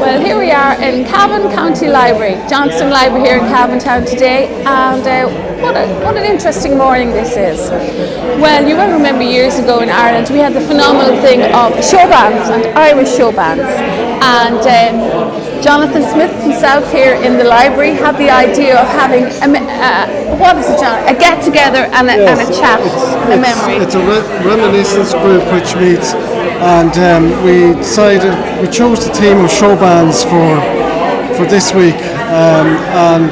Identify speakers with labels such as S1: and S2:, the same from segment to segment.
S1: Well, here we are in Cavan County Library, Johnston Library here in Cavan Town today, and what an interesting morning this is. Well, you will remember years ago in Ireland we had the phenomenal thing of showbands and Irish showbands, and Jonathan Smyth himself here in the library had the idea of having a get-together and a chat, a memory.
S2: It's a reminiscence group which meets, and we chose the theme of showbands for this week, and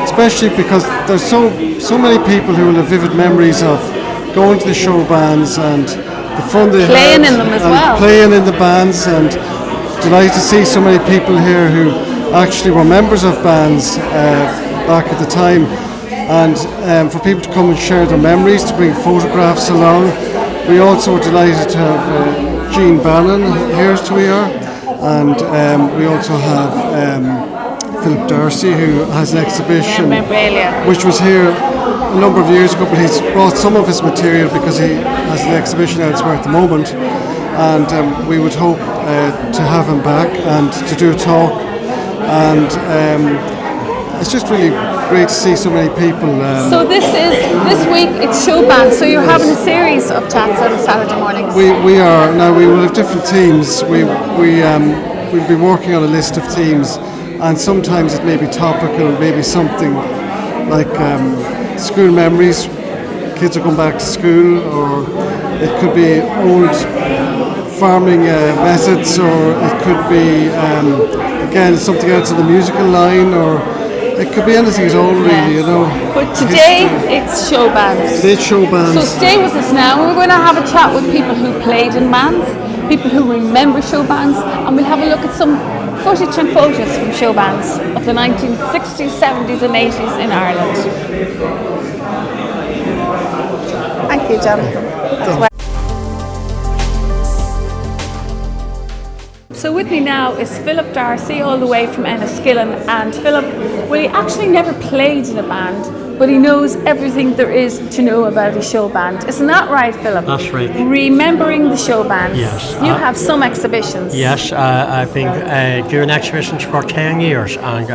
S2: especially because there's so many people who will have vivid memories of going to the showbands and the fun they
S1: playing
S2: had,
S1: in them as
S2: and
S1: well,
S2: playing in the bands, and delighted to see so many people here who actually were members of bands back at the time, and for people to come and share their memories, to bring photographs along. We also were delighted to have Jean Bannon here as we are, and we also have Philip Darcy, who has an exhibition which was here a number of years ago, but he's brought some of his material because he has an exhibition elsewhere at the moment, and we would hope to have him back and to do a talk, and it's just really great to see so many people.
S1: So this week it's Showband, so you're having a series of chats on Saturday mornings.
S2: We are now. We will have different themes. We'll be working on a list of themes, and sometimes it may be topical, maybe something like school memories. Kids are going back to school, or it could be old farming methods, or it could be again something else on the musical line, or it could be anything at all, really, you know.
S1: But today it's showbands.
S2: Today it's showbands.
S1: So stay with us now. We're going to have a chat with people who played in bands, people who remember showbands, and we'll have a look at some footage and photos from showbands of the 1960s, 70s and 80s in Ireland. Thank you, Jonathan. So with me now is Philip Darcy, all the way from Enniskillen. And Philip, well, he actually never played in a band, but he knows everything there is to know about a show band. Isn't that right, Philip?
S3: That's right.
S1: Remembering the Showbands.
S3: Yes.
S1: You have some exhibitions.
S3: Yes, I've been doing exhibitions for 10 years, and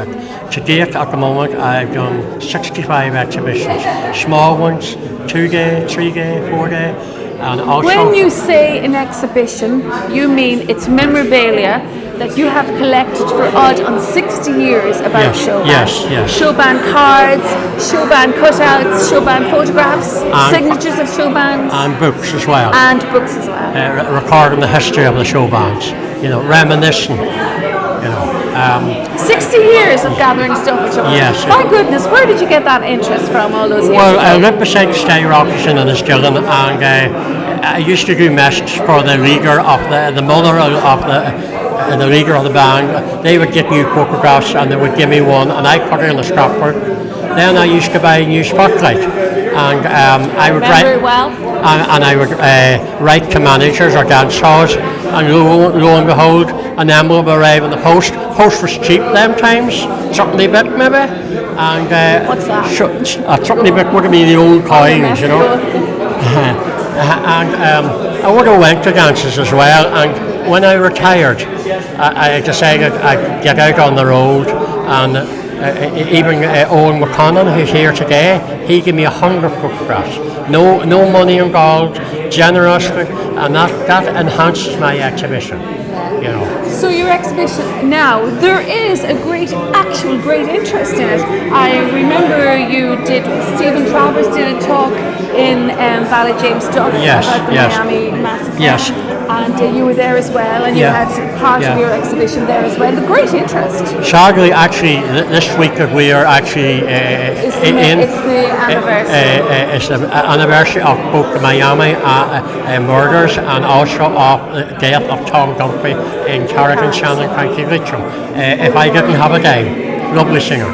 S3: to date at the moment I've done 65 exhibitions. Small ones, 2-day, 3-day, 4-day. And also,
S1: when you say an exhibition, you mean it's memorabilia that you have collected for odd on 60 years about showband.
S3: Yes.
S1: Showband cards, showband cutouts, showband photographs, and signatures of showbands.
S3: And books as well. Recording the history of the showbands. You know, reminiscing.
S1: 60 years of gathering stuff at showbands.
S3: Yes.
S1: My goodness, where did you get that interest from all those years
S3: Well,
S1: ago?
S3: I lived beside Stay Rockers in Enniskillen, and I used to do messages for the leader of the mother of the leader of the band. They would get new photographs and they would give me one, and I put it in the scrapbook. Then I used to buy a new spotlight, and I would write.
S1: Very well.
S3: And I would write to managers or dance halls, and lo and behold, an envelope arrived in the post. Post was cheap them times, threepenny bit maybe. And
S1: what's that?
S3: A threepenny bit would have been the old coins, you know. And I would have went to dances as well. And when I retired, I decided I'd get out on the road, and even Owen McConnon, who's here today, he gave me 100 photographs. No money involved, generously, and that enhances my exhibition. You know.
S1: So your exhibition now, there is a great interest in it. I remember you did, Stephen Travers did a talk in Valley James Duff about the Miami massacre.
S3: Yes.
S1: And you were there as well, and you had part of your exhibition there as well. The great interest.
S3: Sadly, actually, this week that we are actually
S1: it's the anniversary.
S3: It's the anniversary of both the Miami murders and also of the death of Tom Dunphy in Carrigan, Shannon County, Leitrim. If I didn't have a day, lovely singer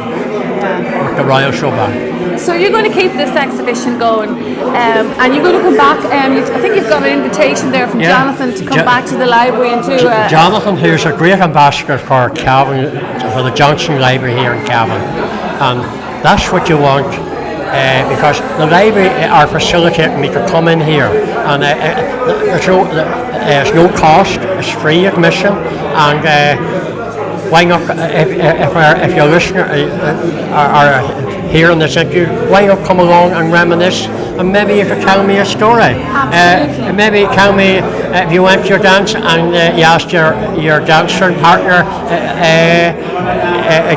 S3: with the Royal Showband.
S1: So you're going to keep this exhibition going, and you're going to come back. I think you've got an invitation there from Jonathan to come back to the library and do.
S3: Jonathan, who's a great ambassador for Cavan, for the Johnston Library here in Cavan, and that's what you want, because the library are facilitating me to come in here, and there's no cost. It's free admission, and why not, if your listener are here in this interview, why not come along and reminisce, and maybe you could tell me a story. Maybe tell me if you went to your dance and you asked your dancing partner,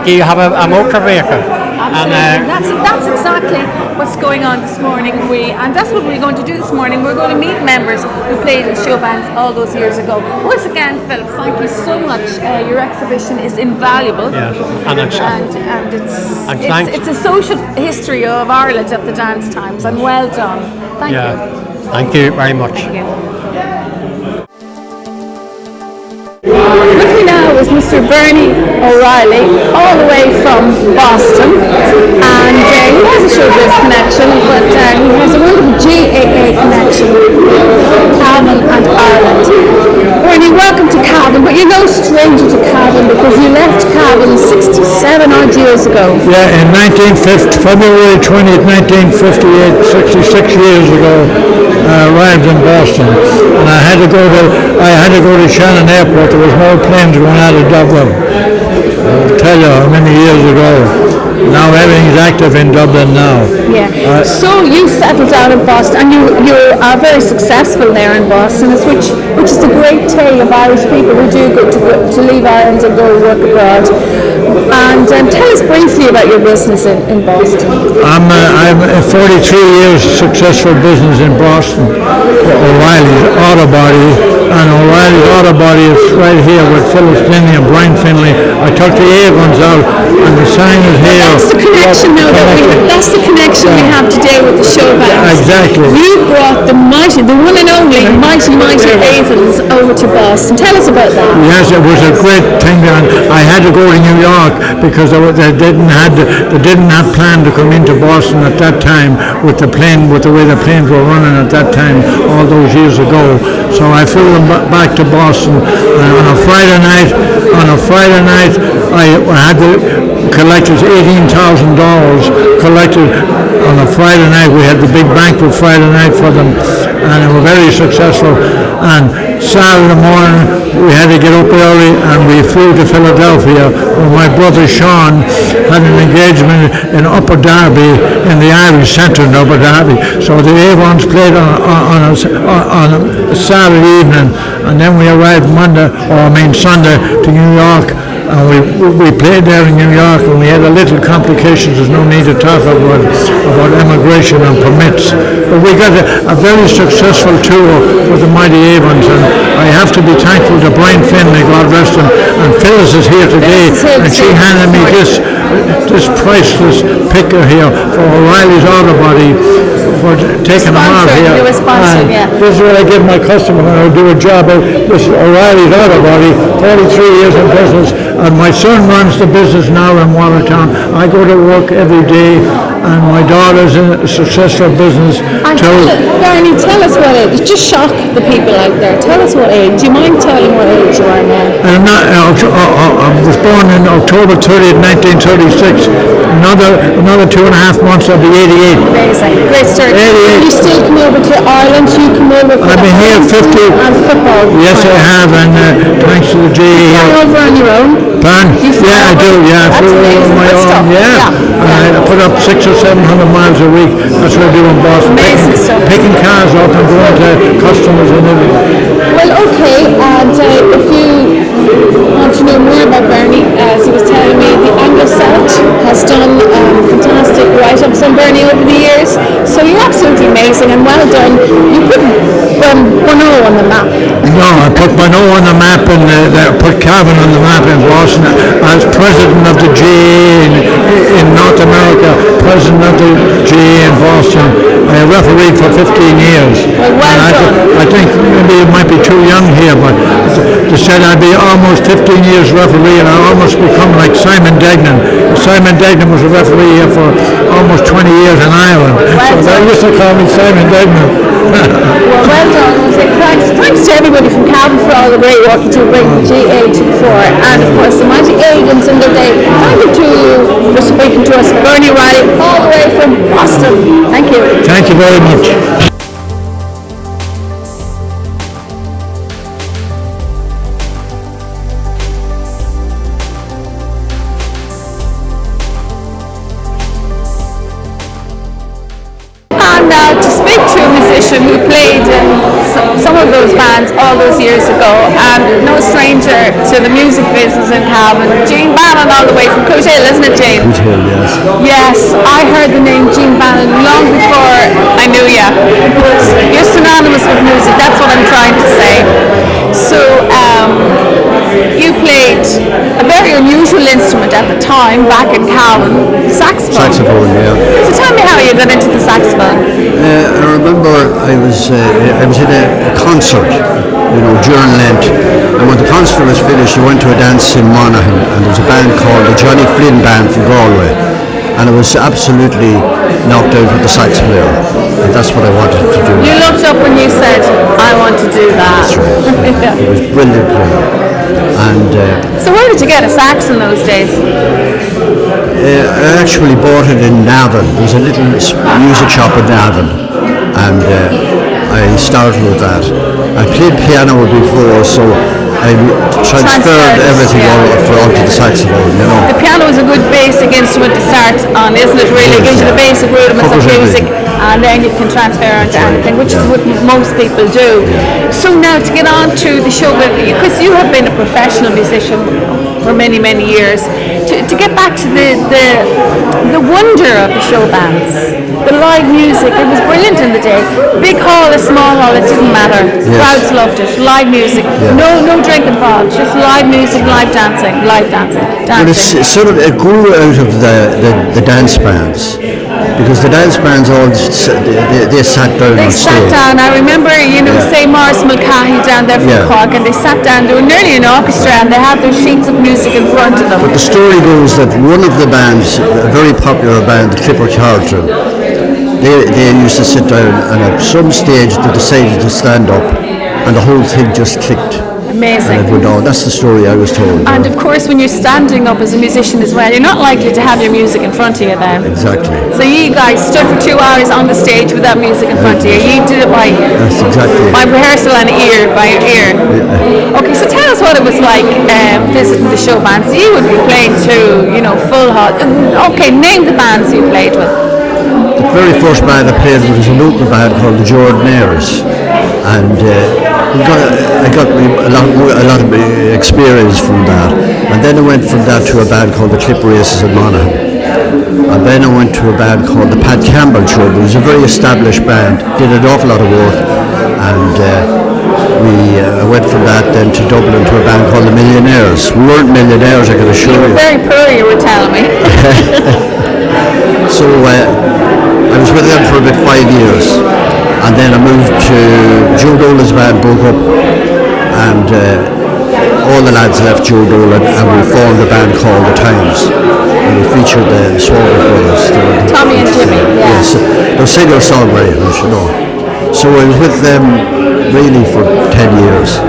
S3: do you have a motor vehicle?
S1: Absolutely. That's exactly what's going on this morning. And that's what we're going to do this morning. We're going to meet members who played in Showbands all those years ago. Once again, Philip, thank you so much. Your exhibition is invaluable.
S3: Yes.
S1: And it's a social history of Ireland of the dance times, and well done. Thank you.
S3: Thank you very much.
S1: Thank you. With me now is Mr. Bernie O'Reilly, all the way from Boston, and he has a showbiz connection, but he has a wonderful GAA connection with Cavan and Ireland. Bernie, welcome to Cavan, but you're no stranger to Cavan because you left Cavan 67 odd years ago.
S4: Yeah, in February 20th, 1958, 66 years ago, I arrived in Boston, and I had to go to Shannon Airport. There was no planes going out of Dublin. I'll tell you how many years ago. Now everything's active in Dublin now.
S1: Yeah. So you settled down in Boston, and you are very successful there in Boston, which is the great tale of Irish people who do go to leave Ireland and go work abroad. And tell us briefly about your business in Boston.
S4: I'm 43 years successful business in Boston. O'Reilly's Auto Body, and O'Reilly's Auto Body is right here with Phyllis Finney and Brian Finley. I took the Avons out, and the sign is here.
S1: That's the connection now. That's the connection we have today with the Showbands.
S4: Exactly.
S1: You brought the one and only mighty Avons over to Boston. Tell us about that.
S4: Yes, it was a great thing, and I had to go to New York because they didn't have planned to come into Boston at that time with the way the planes were running at that time all those years ago. So I flew them back to Boston, and on a Friday night I had collected $18,000 collected on a Friday night. We had the big banquet Friday night for them, and they were very successful. And Saturday morning we had to get up early, and we flew to Philadelphia where my brother Sean had an engagement in Upper Darby, in the Irish Centre in Upper Darby. So the Avons played on a Saturday evening, and then we arrived Sunday to New York. And we played there in New York, and we had a little complications. There's no need to talk about immigration and permits. But we got a very successful tour with the mighty Avons, and I have to be thankful to Brian Finley, God rest him, and Phyllis is here today, and she handed me this priceless picture here for O'Reilly's Auto Body for taking them out here. This is what I give my customer when I do a job. This is O'Reilly's Auto Body, 43 years in business. And my son runs the business now in Watertown. I go to work every day, and my daughter's in a successful business.
S1: Bernie, tell us what age. Just shock the people out there. Tell us what age. Do you mind telling what age you are now?
S4: I was born in October 30th, 1936. Another 2.5 months, I'll be 88.
S1: Amazing. Great start.
S4: 88.
S1: You still come over to Ireland? You come over for
S4: I've been here 50.
S1: And football.
S4: Yes, I have, and thanks to the GAA.
S1: You fly over on your own?
S4: Pardon? Yeah, I do. Yeah, I flew over my own. Yeah. I put up 600 or 700 miles a week. That's what I do in Boston.
S1: Amazing stuff.
S4: Picking cars up and going to customers and everything.
S1: Well, okay, and if you want to know more about Bernie, as he was telling me, the Anglo-Celt has done fantastic write-ups on Bernie over the years, so you're absolutely amazing and well done. You put Bannon on the map.
S4: No, I put Bannon on the map, and put Cavan on the map in Boston as president of the GAA in North America, president of the GAA in Boston. I refereed for 15 years.
S1: Well done.
S4: I think maybe it might be too young here, but they said I'd be almost 15 years referee, and I almost become like Simon Degnan. Simon Degnan was a referee here for almost 20 years in Ireland. So they used to call me Simon Degnan.
S1: Well done. Thanks to everybody from Cavan for all the great work you do bring the GAA to the fore, and of course the mighty Avons in their day. Thank you to you for speaking to us, Bernie Reilly, all the way from Boston. Thank you.
S4: Thank you very much.
S1: big true musician who played in some of those bands all those years ago, and no stranger to the music business in Cavan. Gene Bannon, all the way from Cootehill, isn't it, Gene?
S5: Cootehill, yes.
S1: Yes, I heard the name Gene Bannon long before I knew you. You're synonymous with music, that's what I'm trying to say. So, you played a very unusual instrument at the time, back in Cavan, saxophone.
S5: Saxophone, yeah.
S1: So tell me how you got into the saxophone.
S5: I remember I was in a concert, during Lent, and when the concert was finished, I went to a dance in Monaghan, and there was a band called the Johnny Flynn Band from Galway, and I was absolutely knocked out with the sax player, and that's what I wanted to do.
S1: You looked up when you said, I want to do that.
S5: That's right.
S1: Yeah.
S5: It was brilliant playing. And
S1: so where did you get a sax in those days?
S5: I actually bought it in Navan. There was a little music shop in Navan, and I started with that. I played piano before, so I transferred everything onto the saxophone,
S1: The piano is a good basic instrument to start on, isn't it, really? It gives you the basic rudiments of music, and then you can transfer onto anything, which is what most people do. So now to get on to the show, because you have been a professional musician for many, many years, to get back to the wonder of the show bands, the live music, it was brilliant in the day. Big hall or small hall, it didn't matter. Crowds loved it. Live music, no drink involved, just live music, live dancing.
S5: But it grew out of the dance bands, because the dance bands all they sat down on stage.
S1: They sat down. I remember, say Morris Mulcahy down there from Cork, and they sat down. They were nearly an orchestra, and they had their sheets of music in front of them.
S5: But the story goes that one of the bands, a very popular band, the Clipper Carlton, they used to sit down, and at some stage they decided to stand up, and the whole thing just clicked.
S1: Amazing.
S5: And it went on. That's the story I was told.
S1: And of course, when you're standing up as a musician as well, you're not likely to have your music in front of you then.
S5: Exactly.
S1: So you guys stood for 2 hours on the stage without music in front of you. You did it by rehearsal and by ear. Yeah. Okay, so tell us what it was like visiting the show bands. You would be playing to, full hall. Okay, name the bands you played with.
S5: The very first band I played with was a local band called the Jordanaires, and I got a lot of experience from that. And then I went from that to a band called the Clip Races in Monaghan, and then I went to a band called the Pat Campbell Show. It was a very established band, did an awful lot of work, and I went from that then to Dublin to a band called the Millionaires. We weren't millionaires, I can assure you.
S1: You were very poor, you were telling me.
S5: So I was with them for about 5 years, and then I moved to Joe Dolan's band, broke up, and all the lads left Joe Dolan, and we formed a band called The Times, and we featured the Swallow Brothers.
S1: Tommy and Jimmy,
S5: Yes, they're singer-songwriters, So I was with them really for 10 years.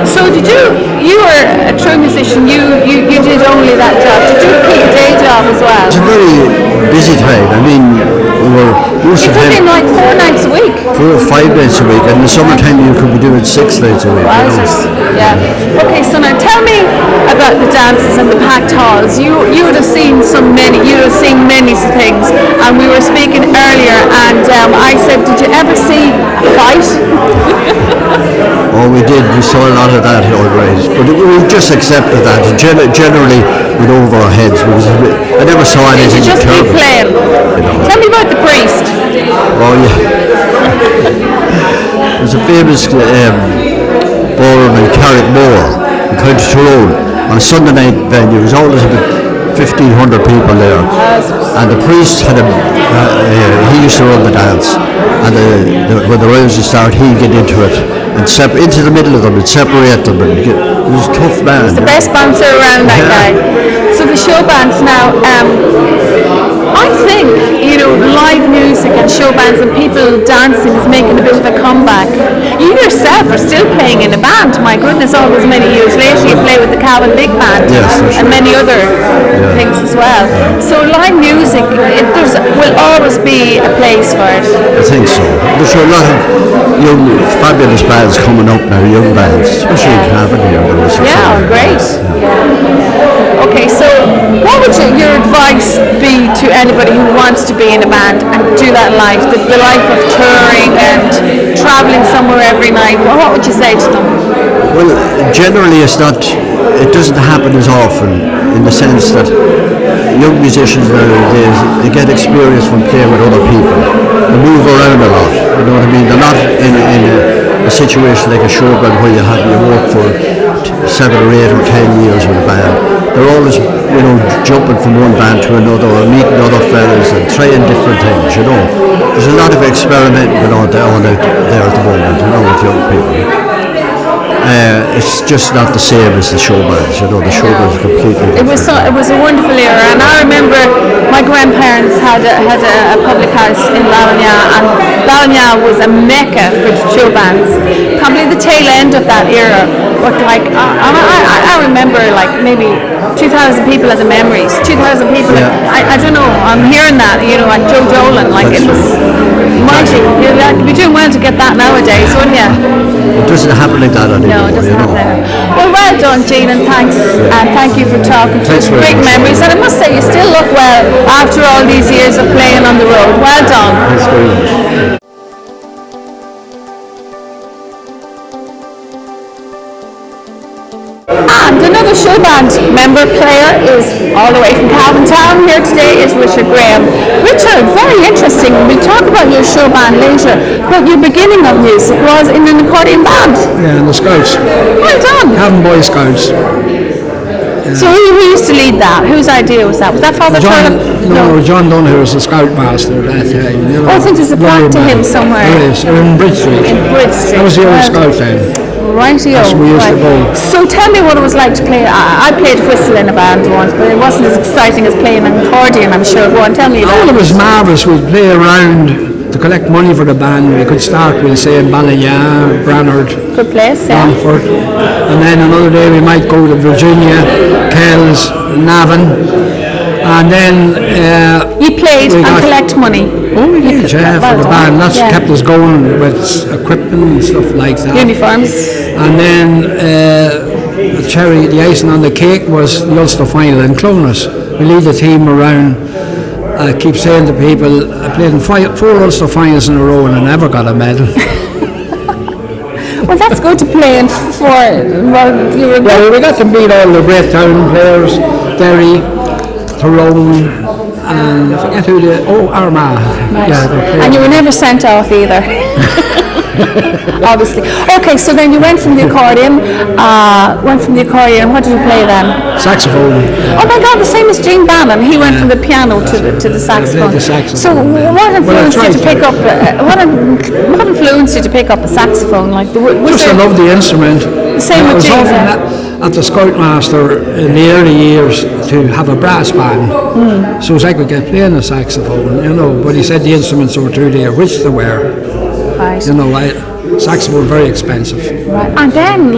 S1: So you were a true musician, you did only that job. Did you keep a day job as well?
S5: It's a very busy time. I mean,
S1: you could be like 4 nights a week.
S5: 4 or 5 nights a week, and in the summertime you could be doing 6 nights a week.
S1: Yeah. Okay, so now tell me about the dances and the packed halls. You would have seen many things, and we were speaking earlier, and I said, did you ever see a fight?
S5: Oh, we did. We saw a lot of that, all right. But we just accepted that. Generally, went over our heads. I never saw anything
S1: You just
S5: terrible.
S1: keep playing. Tell me about the priest.
S5: Oh, yeah. There's a famous ballroom in Carrickmore, in County Tyrone, on a Sunday night venue. There was always about 1,500 people there. And the priest had he used to run the dance. And when the rounds would start, he'd get into it. And into the middle of them and separate them. And it was a tough man.
S1: He's the best bouncer around, that guy. So the show bands now, I think, live music and show bands and people dancing is making a bit of a comeback. You yourself are still playing in a band, my goodness, all those many years later. You play with the Cavan Big Band and many other things as well. So live music, there will always be a place for it.
S5: I think so. There's a lot of young, fabulous bands coming up now, young bands, especially in Cavan here.
S1: Yeah, great. Okay, so what would your advice be to anybody who wants to be in a band and do that life, the life of touring and travelling somewhere every night? What would you say to them?
S5: Well, generally it doesn't happen as often, in the sense that young musicians nowadays, they get experience from playing with other people. They move around a lot, you know what I mean? They're not in a situation like a show band where you work for 7 or 8 or 10 years with a band. They're always, jumping from one band to another, or meeting other fellas and trying different things, There's a lot of experimenting going on there at the moment, with young people. It's just not the same as the show bands, the show bands are completely different.
S1: It was a wonderful era, and I remember my grandparents had a public house in Ballina, and Ballina was a mecca for show bands. Probably the tail end of that era, but I remember maybe 2,000 people at the Memories, 2,000 people.
S5: Yeah.
S1: I don't know. I'm hearing that, at Joe Dolan, it was mighty. You'd be doing well to get that nowadays, wouldn't you?
S5: It doesn't happen like that anymore.
S1: No, it doesn't happen anymore. Well done, Jean, and thanks. And thank you for talking to us. Great memories, and I must say you still look well after all these years of playing on the road. Well done.
S5: Thanks very much.
S1: And another show band member player is all the way from Calvin Town. Here today is Richard Graham. Richard, very interesting. We'll talk about your show band later, but your beginning of music was in an accordion band.
S4: Yeah, in the Scouts.
S1: Well done.
S4: Calvin Boy Scouts.
S1: So who used to lead that? Whose idea was that? Was that Father Turner?
S4: No, John Donoghue was the scoutmaster at that time.
S1: I think there's a plaque to him somewhere.
S4: There is, in Bridge Street.
S1: In Bridge Street.
S4: That was the old scout then.
S1: Rightio.
S4: That's where we used to go.
S1: So tell me what it was like to play. I played whistle in a band once, but it wasn't as exciting as playing an accordion, I'm sure. Go on, tell me about it.
S4: It was marvellous. We'd play around to collect money for the band. We could start, we'll say, in Ballina, Brannard,
S1: good place, yeah.
S4: Longford. And then another day we might go to Virginia, Kells, Navan. And then
S1: you played and collect money.
S4: Oh, we did, yeah, for the band. That's kept us going with equipment and stuff like that.
S1: Uniforms.
S4: And then the icing on the cake was the Ulster final in Clonus. We lead the team around. I keep saying to people, I played in 4 Ulster finals in a row and I never got a medal.
S1: Well, that's good to play in 4. Well,
S4: we got to beat all the great town players, Derry, Tyrone, and I forget who Armagh.
S1: Nice.
S4: Yeah,
S1: and you were never sent off either. Obviously. Okay, so then you went from the accordion. What did you play then?
S4: Saxophone. Yeah.
S1: Oh my God, the same as Gene Bannon. He went from the piano to the saxophone.
S4: The saxophone.
S1: So what influenced you to pick up? What influenced you to pick up a saxophone? I
S4: love the instrument.
S1: Same with Gene.
S4: At the Scoutmaster in the early years to have a brass band, so as I could get playing the saxophone, but he said the instruments were too dear, which they were.
S1: Right.
S4: Saxophone very expensive.
S1: Right. And then,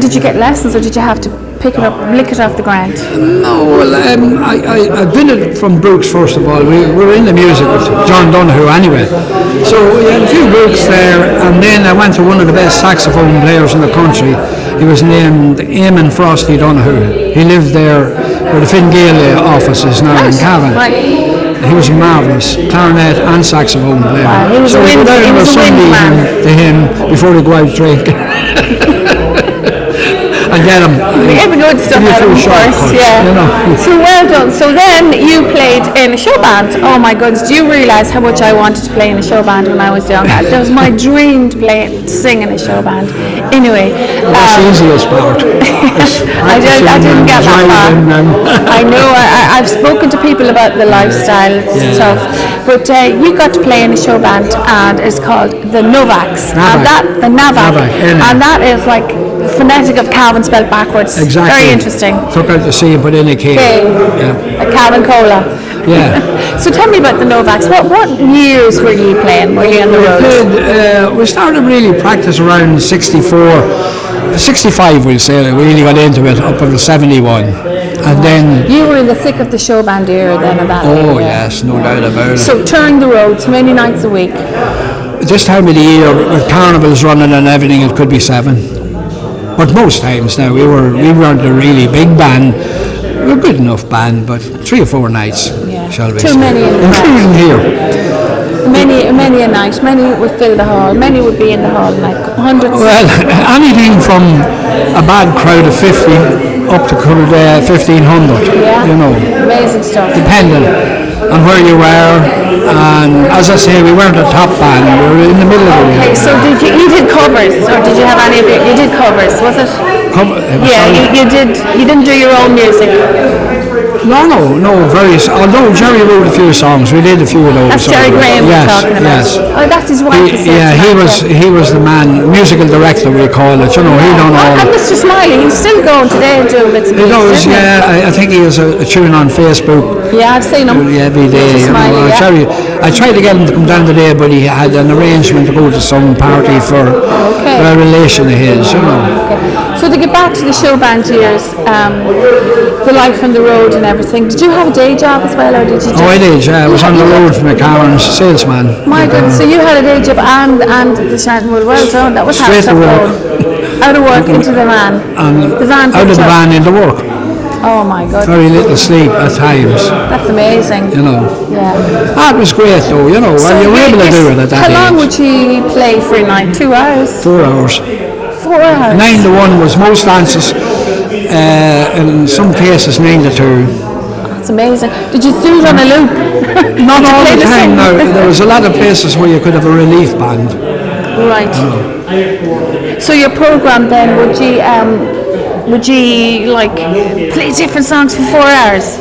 S1: did you get lessons or did you have to pick it up, lick it off the ground?
S4: No, well, I've been from Brooks first of all. We were in the music with John Donoghue anyway. So we had a few Brooks there, and then I went to one of the best saxophone players in the country. He was named Eamon Frosty Donoghue. He lived there where the Fingale office is now in Cavan.
S1: Right.
S4: He was marvellous, clarinet and saxophone player.
S1: Wow, he was
S4: so
S1: a wind man.
S4: To him before he go out drinking. And get him.
S1: Get the good stuff out of him first, yeah. So well done. So then you played in a show band. Oh my goodness, do you realise how much I wanted to play in a show band when I was young? That was my dream to sing in a show band. Anyway.
S4: That's the easiest part.
S1: I didn't get that far. I know, I've spoken to people about the lifestyle stuff. But you got to play in a show band and it's called the Novaks. The Navak. And that is like phonetic of Calvin spelled backwards.
S4: Exactly.
S1: Very interesting.
S4: Took out the C and put in a K.
S1: A Calvin Cola.
S4: Yeah.
S1: So tell me about the Novaks. What years were you playing? Were you on the road?
S4: We started really practice around 65 we'll say. We really got into it up until 71. And then
S1: you were in the thick of the show band era then at that
S4: Oh yes, no doubt about it.
S1: So touring the roads, how many nights a week?
S4: This time of the year with carnivals running and everything it could be 7. But most times now we weren't a really big band. We were a good enough band, but 3 or 4 nights.
S1: Yeah.
S4: shall we
S1: Too
S4: say.
S1: many in the
S4: Including here.
S1: Many a night. Many would fill the hall. Many would be in the hall, like hundreds.
S4: Well, anything from a bad crowd of 50 up to 1,500,
S1: Yeah.
S4: you know,
S1: Amazing stuff.
S4: depending on where you were. And as I say, we weren't a top band, we were in the middle of the
S1: Okay, so you did covers, or did you have any of it? You did covers, was it? Yeah, you did. You didn't do your own music.
S4: No, various. Although Jerry wrote a few songs, we did a few of those.
S1: That's Jerry Graham we're talking about.
S4: Yes.
S1: Oh, that's his wife.
S4: He was the man, musical director we call it. You know, he done all.
S1: And Mr. Smiley, he's still going today and doing bits and
S4: He
S1: pieces,
S4: does,
S1: isn't he?
S4: yeah. I think he has a tune on Facebook.
S1: Yeah, I've seen him.
S4: Every day.
S1: Mr. Smiley, yeah.
S4: Jerry, I tried to get him to come down today, but he had an arrangement to go to some party for a relation of his. You know.
S1: Okay. So to get back to the Showband years, the life on the road and everything, did you have a day job as well, or did you just...
S4: I did, yeah. I was on the road for McCarran's, salesman.
S1: My goodness, so you had a day job and the Shanton. Well done, that was
S4: Straight to work.
S1: Out of work into the van. The van
S4: Out of the van into work.
S1: Oh my God.
S4: Very little sleep at times.
S1: That's amazing.
S4: You know.
S1: Yeah.
S4: That was great though, you know,
S1: So
S4: you were able to do it at that
S1: How long
S4: age.
S1: would you play for a night? 2 hours?
S4: 4 hours.
S1: 4 hours?
S4: 9 to 1 was most dances, in some cases 9 to 2.
S1: That's amazing. Did you do it on a loop?
S4: Not all
S1: play
S4: the
S1: the
S4: time.
S1: same?
S4: Now, there was a lot of places where you could have a relief band.
S1: Right. So your program then, would you like play different songs for 4 hours?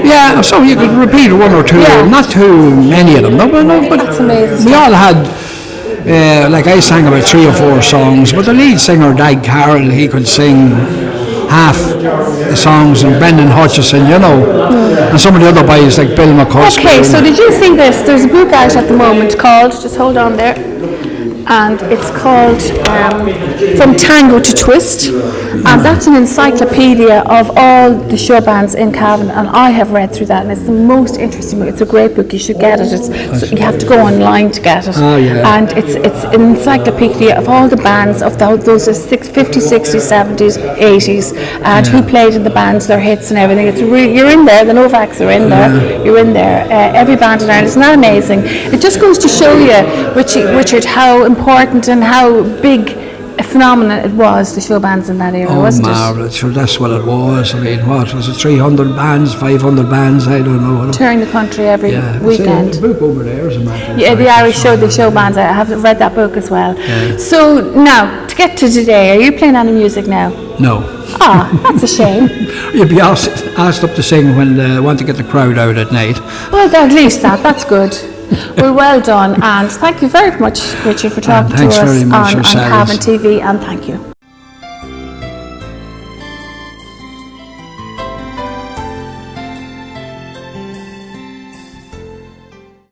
S4: Yeah, so you could repeat one or two,
S1: Yeah.
S4: not too many of them. No, but
S1: That's amazing.
S4: we all had, like I sang about 3 or 4 songs, but the lead singer, Dag Carroll, he could sing half the songs, and Brendan Hutchison, you know, and some of the other boys like Bill McCusker.
S1: Okay, so did you see this? There's a book out at the moment called, just hold on there, and it's called From Tango to Twist, and that's an encyclopedia of all the show bands in Cavan, and I have read through that, and it's the most interesting book. It's a great book, you should get it. So you have to go online to get it.
S4: Oh, yeah.
S1: And it's an encyclopedia of all the bands of those 50s, 60s, 70s, 80s, and who played in the bands, their hits and everything. It's you're in there, the Novaks are in there, you're in there. Every band in Ireland, isn't that amazing? It just goes to show you, Richard, how important and how big a phenomenon it was, the show bands in that era, wasn't it?
S4: Marvellous, sure, that's what it was. I mean, what was it, 300 bands, 500 bands, I don't know.
S1: Touring the country every weekend.
S4: The book over there is a matter.
S1: Yeah, the Irish show, the show bands. I have read that book as well.
S4: Yeah.
S1: So now, to get to today, are you playing any music now?
S4: No.
S1: Ah, that's a shame.
S4: You'd be asked up to sing when they want to get the crowd out at night.
S1: Well, at least that's good. Well done, and thank you very much, Richard, for talking to
S4: Thanks
S1: us
S4: very much
S1: on
S4: yourselves.
S1: Cavan TV, and thank you.